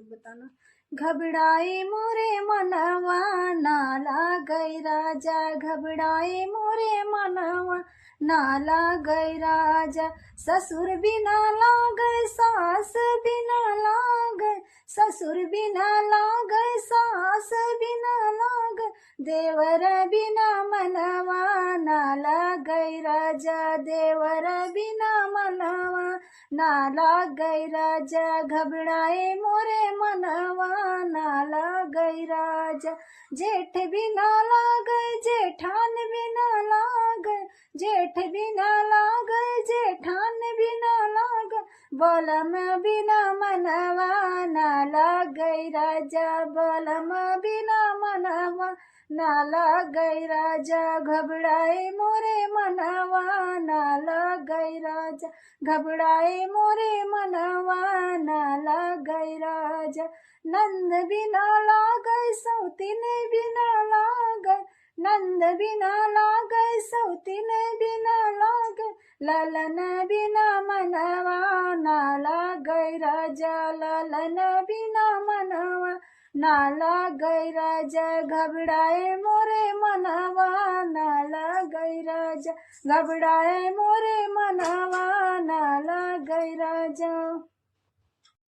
जरूर बताना। घबराए मोरे मनवा ना लागै राजा, घबराए मोरे मनवा ना लागै राजा। ससुर बिना लागै सास बिना लागै, ससुर बिना लागै सास बिना लागै। देवर बिना मनवा ना लागै राजा, देवर बिना मनवा ना लागै राजा। घबराए मोरे मनवा ना लागै राजा। जेठ बिना लागै जेठान बिना लागै, जेठ बिना लागै जेठान बिना लागै। बलम बिना मनवा ना लागै राजा, बलम बिना मनवा ना लागै राजा। घबराए मोरे मनवा ना लागै राजा, घबराए मोरे मनवा ना लागै राजा। नंद बिना लागै सौतीन बिना लागै, नंद बिना लागै सौतीन बिना लागै। ललन बिना मनवा ना लागै राजा, ललन बिना मनवा ना लागै राजा। घबराए मोरे मनवा ना लागै राजा, घबराए मोरे मनवा ना लागै राजा।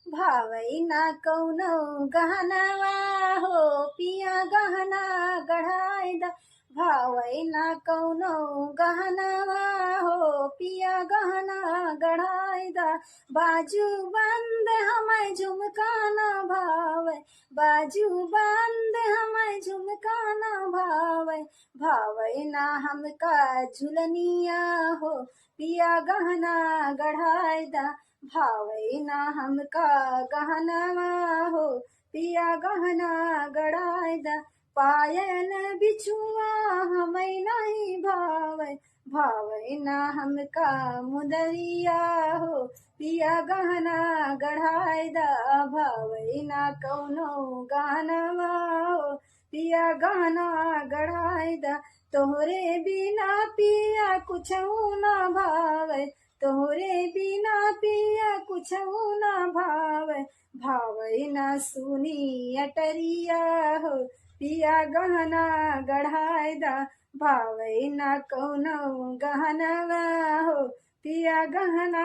भावै ना कौनो गहनवा हो पिया गहना गढ़ाई दा, भावै ना कौनो गहनवा हो पिया गहना गढ़ाई दा। बाजू बंद हमें झुमका ना भावै, बाजू बंद हमें झुमका ना भावै। भावै ना हमका झुलनिया हो पिया गहना गढ़ाई दा, भावै ना हमका गहनवा हो पिया गहना गढ़ाई दा। पायल बिछुआ हमें नहीं भावै, भावै ना हमका मुदरिया हो पिया गहना गढ़ाई दा। भावै ना कौनो गहनवा हो पिया गहना गढ़ाई दा। तोहरे बिना पिया कुछऊ ना भावै, तोहरे बिना पिया कुछऊ ना भावै। भावै ना सुनी अटरिया हो पिया गहना गढ़ाई दा, भावै ना कौनो गहनवा हो पिया गहना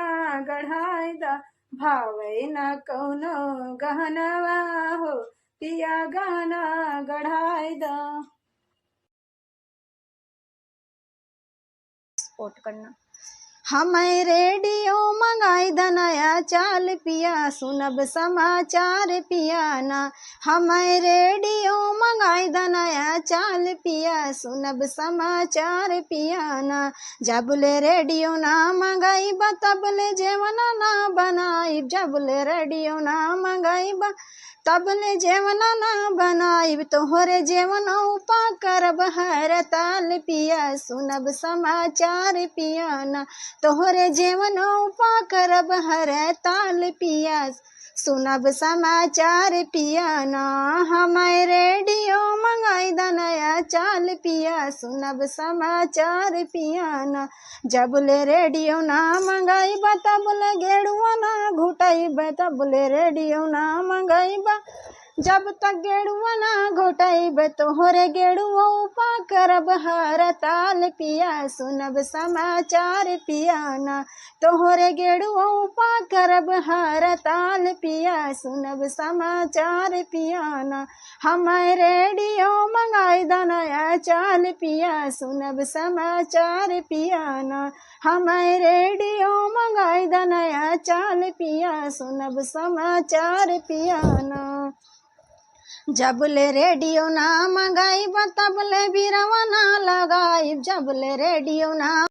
गढ़ाई दा। भावै ना कौनो गहनवा हो पिया गहना गढ़ाई दा। सपोर्ट करना। हमें रेडियो मंगाई द नया चाल पिया, सुनब समाचार पिया ना। हमें रेडियो मंगाई द नया चाल पिया, सुनब समाचार पिया ना। जबले रेडियो ना मंगाई बा तबले जेवना ना बनाई, जबले रेडियो ना मंगाई बा तबले जेवना ना बनाई। तोहरे जेवना उपा करब हर ताल पिया, सुनब समाचार पिया ना। तोहरे जेवना उपा करब हर ताल पिया, सुनब समाचार पिया ना। हमें रेडियो मंगाई द नया चाल पिया, सुनब समाचार पिया ना। जबले रेडियो ना मंगाई बा तबले गेड़ुआ ना घुटाइब, तबले रेडियो ना मंगाई बा जब तक गेड़ुआ ना घोटाइब। तोहरे गेड़ुआ उपा करब हर ताल पिया, सुनब समाचार पिया ना। तोहरे गेड़ुआ उपा करब हर ताल पिया, सुनब समाचार पिया ना। हमें रेडियो मंगाई द नया चाल पिया, सुनब समाचार पिया ना। हमें रेडियो मंगाई द नया चाल पिया, सुनब समाचार पिया ना। जबले रेडियो ना मंगाई बा तबले बिरवा ना लगाई, जबले रेडियो ना